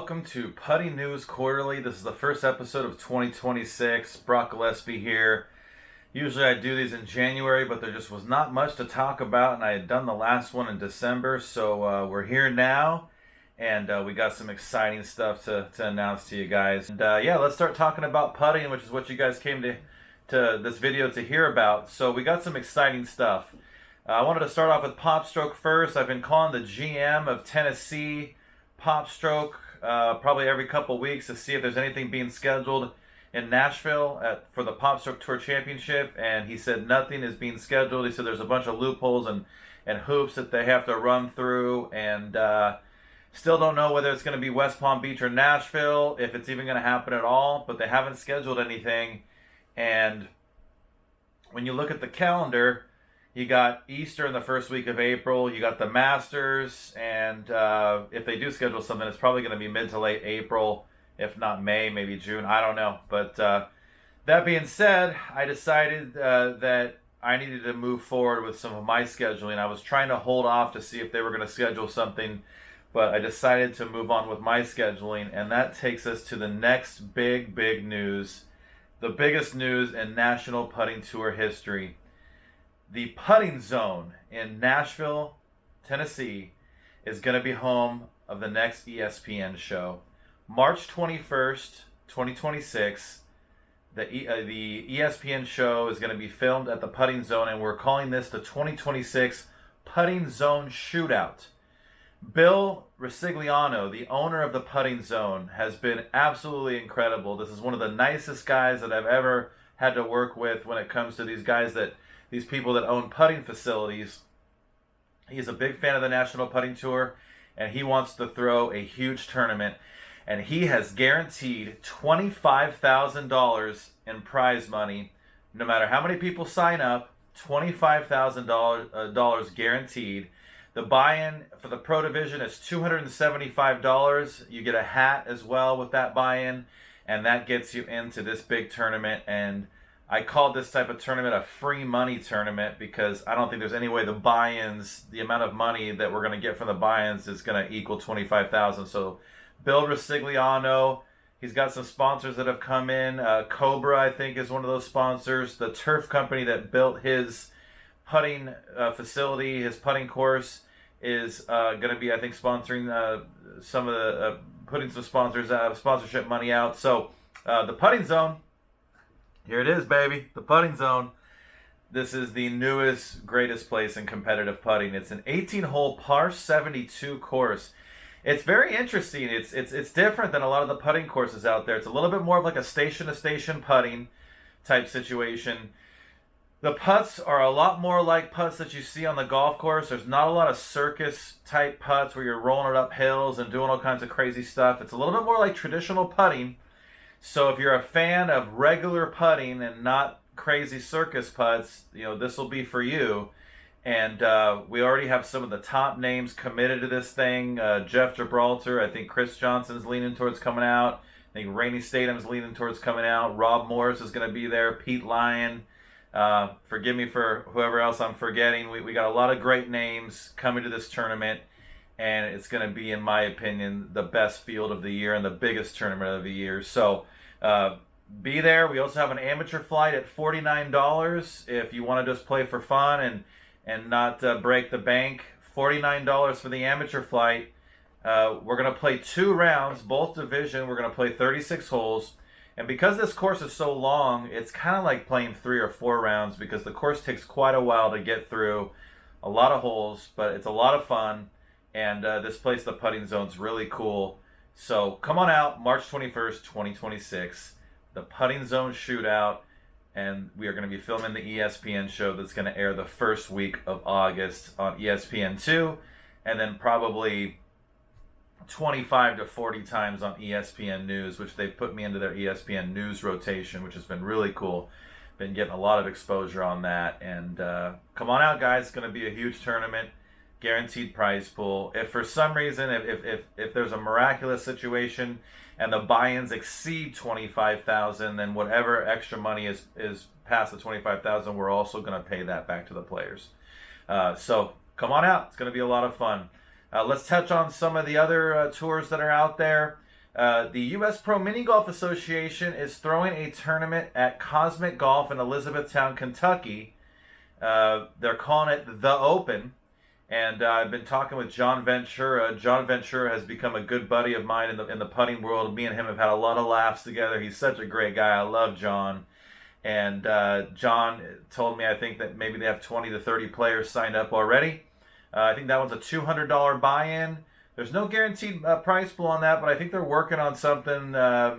welcome to Putting News Quarterly. This is the first episode of 2026. Brock Gillespie here. Usually I do these in January, but there just was not much to talk about, and I had done the last one in December, so we're here now, and we got some exciting stuff to announce to you guys. And yeah, let's start talking about putting, which is what you guys came to this video to hear about. So we got some exciting stuff. I wanted to start off with PopStroke first. I've been calling the GM of Tennessee PopStroke probably every couple weeks to see if there's anything being scheduled in Nashville for the PopStroke Tour Championship, and he said nothing is being scheduled. He said there's a bunch of loopholes and hoops that they have to run through, and still don't know whether it's going to be West Palm Beach or Nashville, if it's even going to happen at all, but they haven't scheduled anything. And when you look at the calendar, you got Easter in the first week of April. You got the Masters, and if they do schedule something, it's probably going to be mid to late April, if not May, maybe June. I don't know. But that being said, I decided that I needed to move forward with some of my scheduling. I was trying to hold off to see if they were going to schedule something, but I decided to move on with my scheduling, and that takes us to the next big news, the biggest news in National Putting Tour history. The Putting Zone in Nashville, Tennessee is going to be home of the next ESPN show. March 21st, 2026, the ESPN show is going to be filmed at the Putting Zone, and we're calling this the 2026 Putting Zone Shootout. Bill Risigliano, the owner of the Putting Zone, has been absolutely incredible. This is one of the nicest guys that I've ever had to work with when it comes to these people that own putting facilities. He's a big fan of the National Putting Tour, and he wants to throw a huge tournament. And he has guaranteed $25,000 in prize money. No matter how many people sign up, $25,000 guaranteed. The buy-in for the Pro Division is $275. You get a hat as well with that buy-in, and that gets you into this big tournament. And I called this type of tournament a free money tournament because I don't think there's any way the buy-ins, the amount of money that we're going to get from the buy-ins is going to equal $25,000. So Bill Risigliano, he's got some sponsors that have come in. Cobra, I think, is one of those sponsors. The turf company that built his putting facility, his putting course, is going to be, I think, sponsoring some of the, putting some sponsorship money out. So the Putting Zone, here it is, baby. The Putting Zone. This is the newest, greatest place in competitive putting. It's an 18-hole par 72 course. It's very interesting. It's different than a lot of the putting courses out there. It's a little bit more of like a station-to-station putting type situation. The putts are a lot more like putts that you see on the golf course. There's not a lot of circus-type putts where you're rolling it up hills and doing all kinds of crazy stuff. It's a little bit more like traditional putting. So if you're a fan of regular putting and not crazy circus putts, this will be for you. And we already have some of the top names committed to this thing. Jeff Gibraltar, I think Chris Johnson's leaning towards coming out. I think Rainey Stathem's leaning towards coming out. Rob Morris is going to be there. Pete Lyon. Forgive me for whoever else I'm forgetting. We got a lot of great names coming to this tournament. And it's going to be, in my opinion, the best field of the year and the biggest tournament of the year. So be there. We also have an amateur flight at $49 if you want to just play for fun and not break the bank. $49 for the amateur flight. We're going to play 2 rounds, both division. We're going to play 36 holes. And because this course is so long, it's kind of like playing 3 or 4 rounds because the course takes quite a while to get through. A lot of holes, but it's a lot of fun. And this place, the Putting Zone's really cool. So come on out, March 21st, 2026, the Putting Zone Shootout. And we are going to be filming the ESPN show that's going to air the first week of August on ESPN2. And then probably 25 to 40 times on ESPN News, which they've put me into their ESPN News rotation, which has been really cool. Been getting a lot of exposure on that. And come on out, guys. It's going to be a huge tournament. Guaranteed prize pool. If for some reason, if there's a miraculous situation and the buy-ins exceed $25,000, then whatever extra money is past the $25,000, we're also going to pay that back to the players. So come on out. It's going to be a lot of fun. Let's touch on some of the other tours that are out there. The U.S. Pro Mini Golf Association is throwing a tournament at Cosmic Golf in Elizabethtown, Kentucky. They're calling it The Open. And I've been talking with John Ventura. John Ventura has become a good buddy of mine in the putting world. Me and him have had a lot of laughs together. He's such a great guy. I love John. And John told me I think that maybe they have 20 to 30 players signed up already. I think that one's a $200 buy-in. There's no guaranteed price pool on that, but I think they're working on something.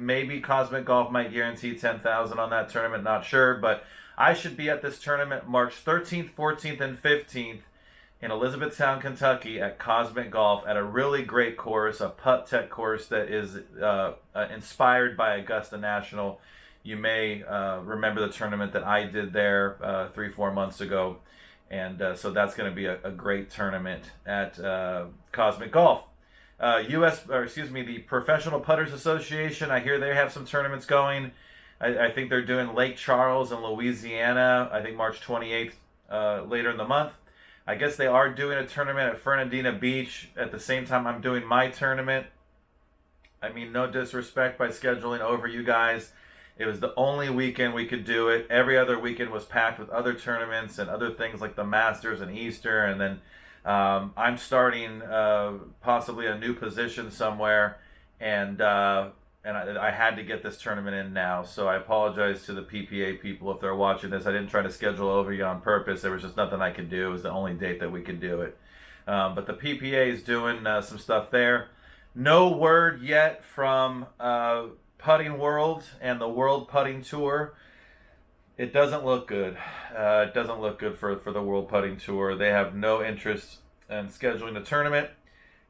Maybe Cosmic Golf might guarantee $10,000 on that tournament. Not sure, but I should be at this tournament March 13th, 14th, and 15th in Elizabethtown, Kentucky at Cosmic Golf at a really great course, a putt tech course that is inspired by Augusta National. You may remember the tournament that I did there 3-4 months ago. And so that's going to be a great tournament at Cosmic Golf. The Professional Putters Association, I hear they have some tournaments going. I think they're doing Lake Charles in Louisiana, I think March 28th later in the month. I guess they are doing a tournament at Fernandina Beach at the same time I'm doing my tournament. I mean, no disrespect by scheduling over you guys. It was the only weekend we could do it. Every other weekend was packed with other tournaments and other things like the Masters and Easter. And then I'm starting possibly a new position somewhere. And I had to get this tournament in now. So I apologize to the PPA people if they're watching this. I didn't try to schedule over you on purpose. There was just nothing I could do. It was the only date that we could do it. But the PPA is doing some stuff there. No word yet from Putting World and the World Putting Tour. It doesn't look good. It doesn't look good for the World Putting Tour. They have no interest in scheduling the tournament.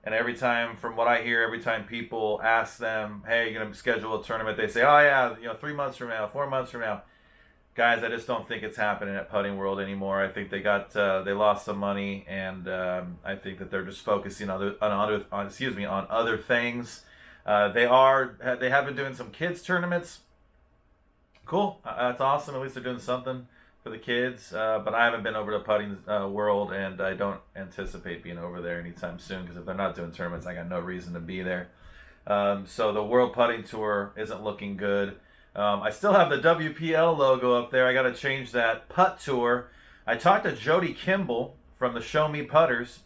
And every time, from what I hear, every time people ask them, hey, you're going to schedule a tournament, they say, oh yeah, 3 months from now, 4 months from now. Guys, I just don't think it's happening at Putting World anymore. I think they lost some money, and I think that they're just focusing on other things. They have been doing some kids tournaments. Cool, that's awesome. At least they're doing something for the kids. But I haven't been over to Putting World, and I don't anticipate being over there anytime soon, because if they're not doing tournaments, I got no reason to be there. So the World Putting Tour isn't looking good. I still have the WPL logo up there. I got to change that. Putt Tour. I talked to Jody Kimball from the Show Me Putters,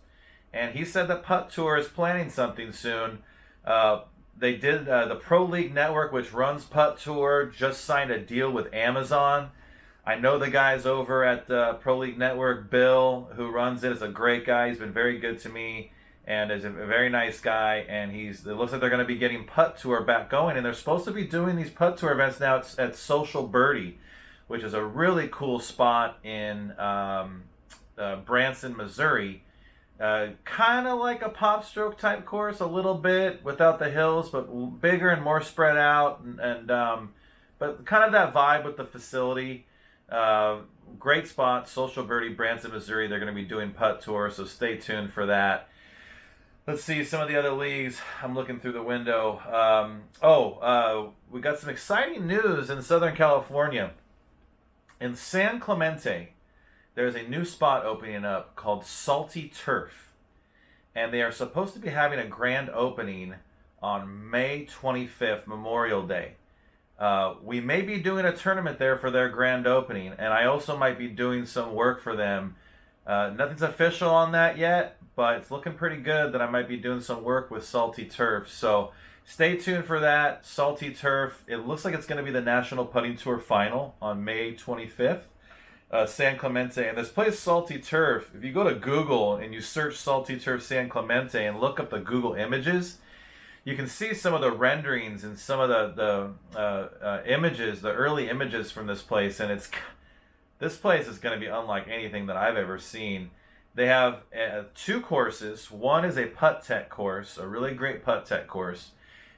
and he said that Putt Tour is planning something soon. They did the Pro League Network, which runs Putt Tour, just signed a deal with Amazon. I know the guys over at Pro League Network. Bill, who runs it, is a great guy. He's been very good to me and is a very nice guy. And it looks like they're going to be getting Putt Tour back going. And they're supposed to be doing these Putt Tour events now at Social Birdie, which is a really cool spot in Branson, Missouri. Kind of like a Pop Stroke type course, a little bit without the hills, but bigger and more spread out, but kind of that vibe with the facility. Great spot, Social Birdie, Branson, Missouri. They're going to be doing Putt Tour, so stay tuned for that. Let's see some of the other leagues. I'm looking through the window. We got some exciting news in Southern California. In San Clemente, there's a new spot opening up called Salty Turf. And they are supposed to be having a grand opening on May 25th, Memorial Day. We may be doing a tournament there for their grand opening. And I also might be doing some work for them. Nothing's official on that yet, but it's looking pretty good that I might be doing some work with Salty Turf. So stay tuned for that. Salty Turf. It looks like it's going to be the National Putting Tour Final on May 25th. San Clemente, and this place Salty Turf, if you go to Google and you search Salty Turf San Clemente and look up the Google images, you can see some of the renderings and some of the images, the early images from this place, and this place is going to be unlike anything that I've ever seen. They have 2 courses. One is a putt tech course, a really great putt tech course.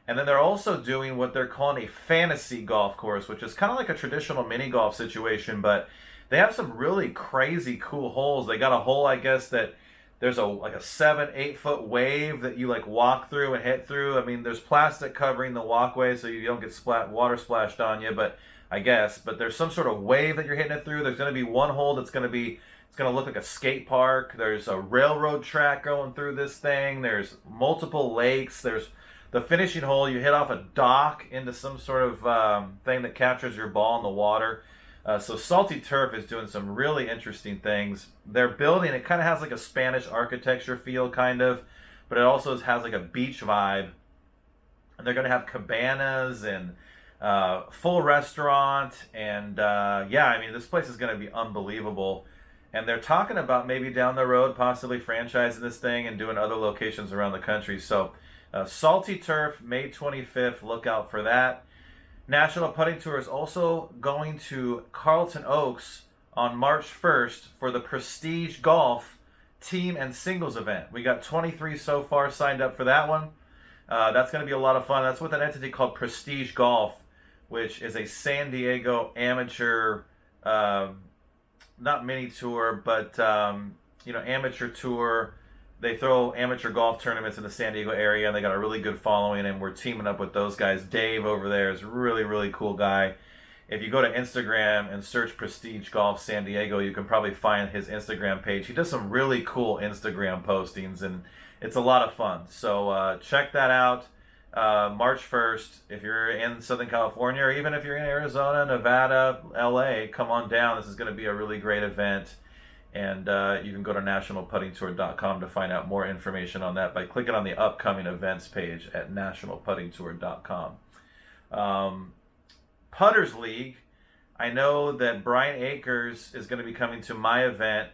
And then they're also doing what they're calling a fantasy golf course, which is kind of like a traditional mini golf situation, but they have some really crazy cool holes. They got a hole, I guess, that there's a 7-8 foot wave that you like walk through and hit through. I mean, there's plastic covering the walkway so you don't get water splashed on you, but there's some sort of wave that you're hitting it through. There's going to be one hole that's going to look like a skate park. There's a railroad track going through this thing. There's multiple lakes. There's The finishing hole, you hit off a dock into some sort of thing that captures your ball in the water. So Salty Turf is doing some really interesting things. They're building, it kind of has like a Spanish architecture feel, kind of, but it also has like a beach vibe. And they're going to have cabanas and full restaurant. And yeah, I mean, this place is going to be unbelievable. And they're talking about maybe down the road possibly franchising this thing and doing other locations around the country. So Salty Turf, May 25th, look out for that. National Putting Tour is also going to Carlton Oaks on March 1st for the Prestige Golf team and singles event. We got 23 so far signed up for that one. That's going to be a lot of fun. That's with an entity called Prestige Golf, which is a San Diego amateur, not mini tour, but amateur tour. They throw amateur golf tournaments in the San Diego area, and they got a really good following, and we're teaming up with those guys. Dave over there is a really, really cool guy. If you go to Instagram and search Prestige Golf San Diego, you can probably find his Instagram page. He does some really cool Instagram postings, and it's a lot of fun. So check that out. March 1st, if you're in Southern California, or even if you're in Arizona, Nevada, LA, come on down. This is going to be a really great event. And you can go to nationalputtingtour.com to find out more information on that by clicking on the upcoming events page at nationalputtingtour.com. Putters League, I know that Brian Akers is going to be coming to my event.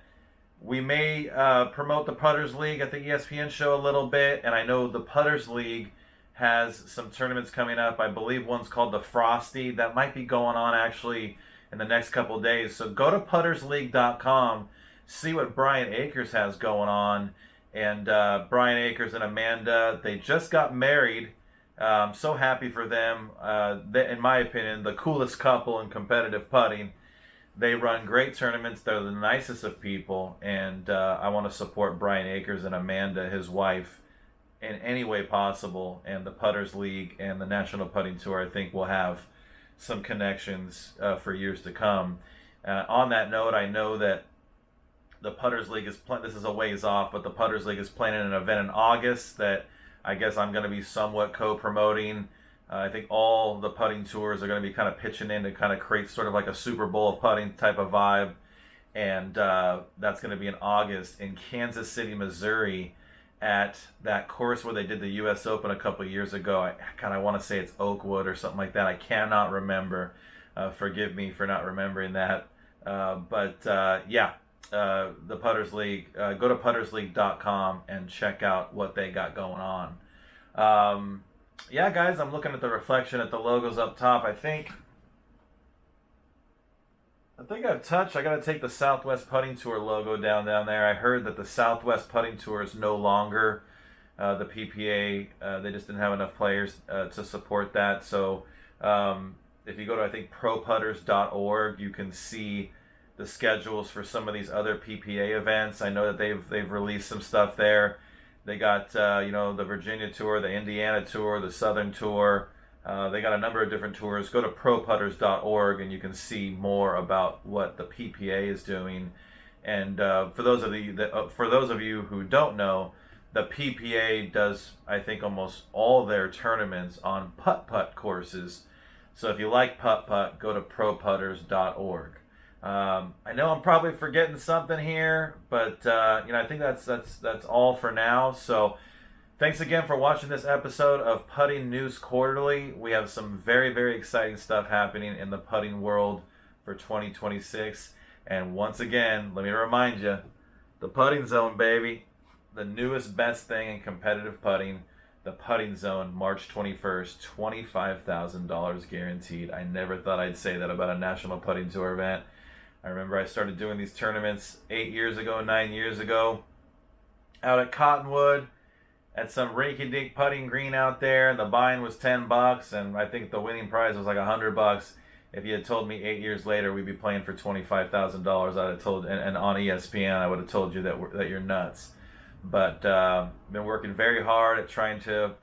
We may promote the Putters League at the ESPN show a little bit, and I know the Putters League has some tournaments coming up. I believe one's called the Frosty. That might be going on actually in the next couple of days. So go to puttersleague.com. See what Brian Akers has going on. And Brian Akers and Amanda, they just got married. I'm so happy for them. In my opinion, the coolest couple in competitive putting. They run great tournaments. They're the nicest of people. And I want to support Brian Akers and Amanda, his wife, in any way possible. And the Putters League and the National Putting Tour, I think, will have some connections for years to come. On that note, I know that the Putters League is this is a ways off, but the Putters League is planning an event in August that I guess I'm going to be somewhat co-promoting. I think all the putting tours are going to be kind of pitching in to kind of create sort of like a Super Bowl of putting type of vibe. And that's going to be in August in Kansas City, Missouri, at that course where they did the U.S. Open a couple of years ago. I kind of want to say it's Oakwood or something like that. I cannot remember. Forgive me for not remembering that. Yeah. The Putters League, go to puttersleague.com and check out what they got going on. Yeah, guys, I'm looking at the reflection at the logos up top. I think I've touched. I got to take the Southwest Putting Tour logo down there. I heard that the Southwest Putting Tour is no longer the PPA. They just didn't have enough players to support that. So if you go to, I think, proputters.org, you can see the schedules for some of these other PPA events. I know that they've released some stuff there. They got the Virginia Tour, the Indiana Tour, the Southern Tour. They got a number of different tours. Go to proputters.org and you can see more about what the PPA is doing. And for those of you who don't know, the PPA does, I think, almost all their tournaments on putt-putt courses. So if you like putt-putt, go to proputters.org. I know I'm probably forgetting something here, but I think that's all for now. So thanks again for watching this episode of Putting News Quarterly. We have some very, very exciting stuff happening in the putting world for 2026. And once again, let me remind you, the Putting Zone, baby, the newest best thing in competitive putting. The Putting Zone, March 21st, $25,000 guaranteed. I never thought I'd say that about a National Putting Tour event. I remember I started doing these tournaments 9 years ago, out at Cottonwood, at some rinky-dink putting green out there, and the buy-in was $10, and I think the winning prize was like $100. If you had told me 8 years later we'd be playing for $25,000, I'd have told, and on ESPN, I would have told you that you're nuts. But been working very hard at trying to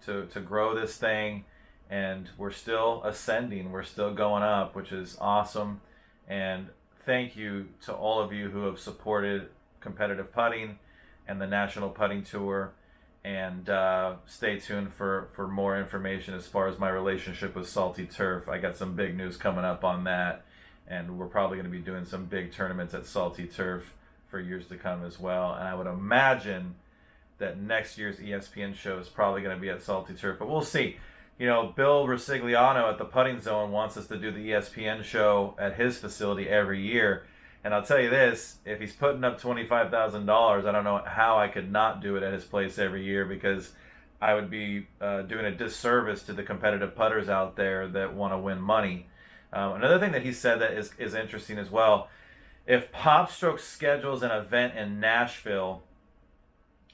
grow this thing, and we're still ascending. We're still going up, which is awesome. And thank you to all of you who have supported competitive putting and the National Putting Tour. And stay tuned for more information as far as my relationship with Salty Turf. I got some big news coming up on that, and we're probably going to be doing some big tournaments at Salty Turf for years to come as well. And I would imagine that next year's ESPN show is probably going to be at Salty Turf, but we'll see. You know, Bill Resigliano at the Putting Zone wants us to do the ESPN show at his facility every year. And I'll tell you this, if he's putting up $25,000, I don't know how I could not do it at his place every year, because I would be doing a disservice to the competitive putters out there that want to win money. Another thing that he said that is interesting as well, if PopStroke schedules an event in Nashville,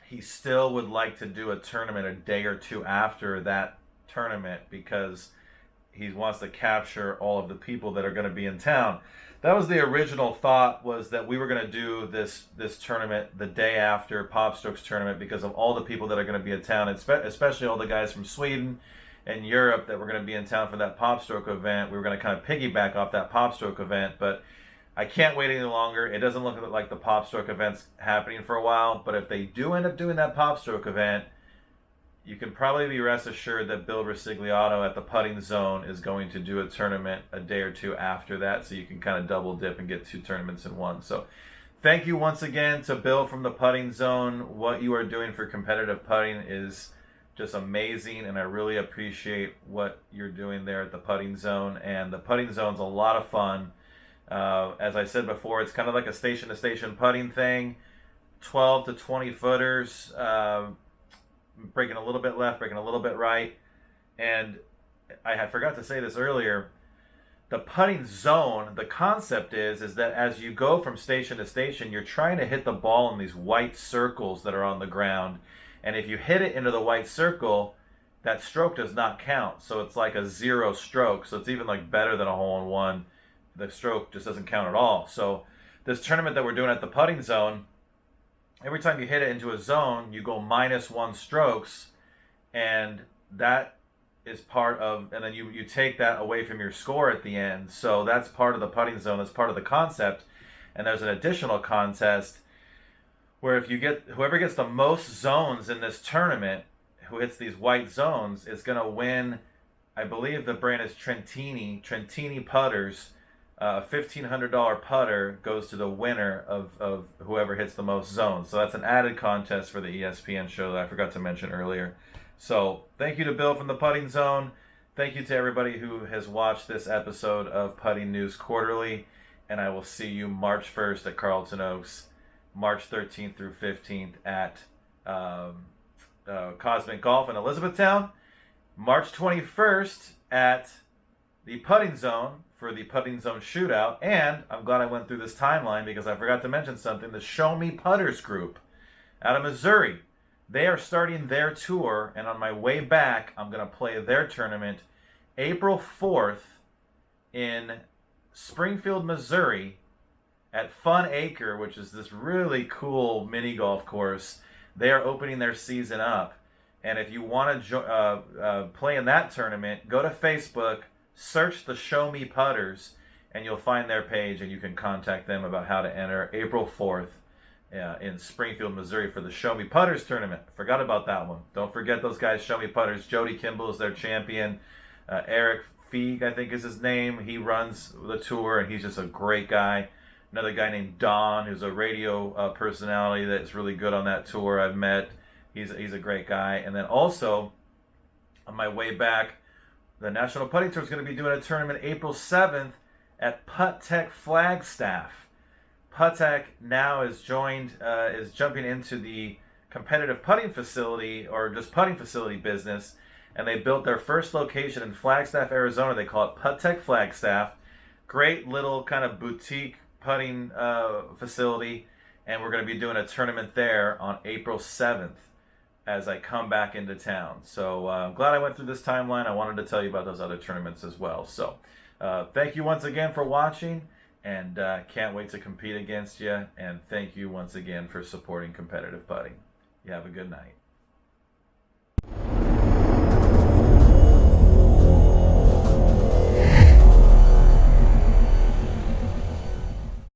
he still would like to do a tournament a day or two after that tournament, because he wants to capture all of the people that are going to be in town. That was the original thought, was that we were going to do this tournament the day after PopStroke's tournament, because of all the people that are going to be in town, especially all the guys from Sweden and Europe that were going to be in town for that PopStroke event. We were going to kind of piggyback off that PopStroke event, but I can't wait any longer. It doesn't look like the PopStroke event's happening for a while, but if they do end up doing that PopStroke event, you can probably be rest assured that Bill Resigliano at the Putting Zone is going to do a tournament a day or two after that, so you can kind of double dip and get two tournaments in one. So thank you once again to Bill from the Putting Zone. What you are doing for competitive putting is just amazing, and I really appreciate what you're doing there at the Putting Zone. And the Putting Zone's a lot of fun. As I said before, it's kind of like a station-to-station putting thing. 12 to 20 footers, breaking a little bit left, breaking a little bit right. And I had forgot to say this earlier, the Putting Zone, the concept is that as you go from station to station, you're trying to hit the ball in these white circles that are on the ground. And if you hit it into the white circle, that stroke does not count. So it's like a 0 stroke. So it's even like better than a hole-in-one. The stroke just doesn't count at all. So this tournament that we're doing at the Putting Zone, every time you hit it into a zone, you go -1 strokes, and that is part of, and then you take that away from your score at the end. So that's part of the Putting Zone, that's part of the concept. And there's an additional contest where if you get, whoever gets the most zones in this tournament, who hits these white zones, is going to win, I believe the brand is Trentini putters. $1,500 putter goes to the winner of whoever hits the most zones. So that's an added contest for the ESPN show that I forgot to mention earlier. So thank you to Bill from the Putting Zone. Thank you to everybody who has watched this episode of Putting News Quarterly. And I will see you March 1st at Carlton Oaks, March 13th through 15th at Cosmic Golf in Elizabethtown, March 21st at the Putting Zone for the Putting Zone Shootout. And I'm glad I went through this timeline because I forgot to mention something. The Show Me Putters group out of Missouri, they are starting their tour, and on my way back, I'm going to play their tournament April 4th in Springfield, Missouri at Fun Acre, which is this really cool mini golf course. They are opening their season up. And if you want to play in that tournament, go to Facebook, search the Show Me Putters, and you'll find their page, and you can contact them about how to enter April 4th in Springfield, Missouri for the Show Me Putters tournament. Forgot about that one. Don't forget those guys, Show Me Putters. Jody Kimball is their champion. Eric Feig, I think is his name. He runs the tour, and he's just a great guy. Another guy named Don, who's a radio personality that's really good on that tour I've met. He's a great guy. And then also, on my way back, the National Putting Tour is going to be doing a tournament April 7th at Putt Tech Flagstaff. Putt Tech now is jumping into the competitive putting facility, or just putting facility business, and they built their first location in Flagstaff, Arizona. They call it Putt Tech Flagstaff. Great little kind of boutique putting facility, and we're going to be doing a tournament there on April 7th as I come back into town. So I'm glad I went through this timeline. I wanted to tell you about those other tournaments as well. So thank you once again for watching, and can't wait to compete against you. And thank you once again for supporting competitive putting. You have a good night.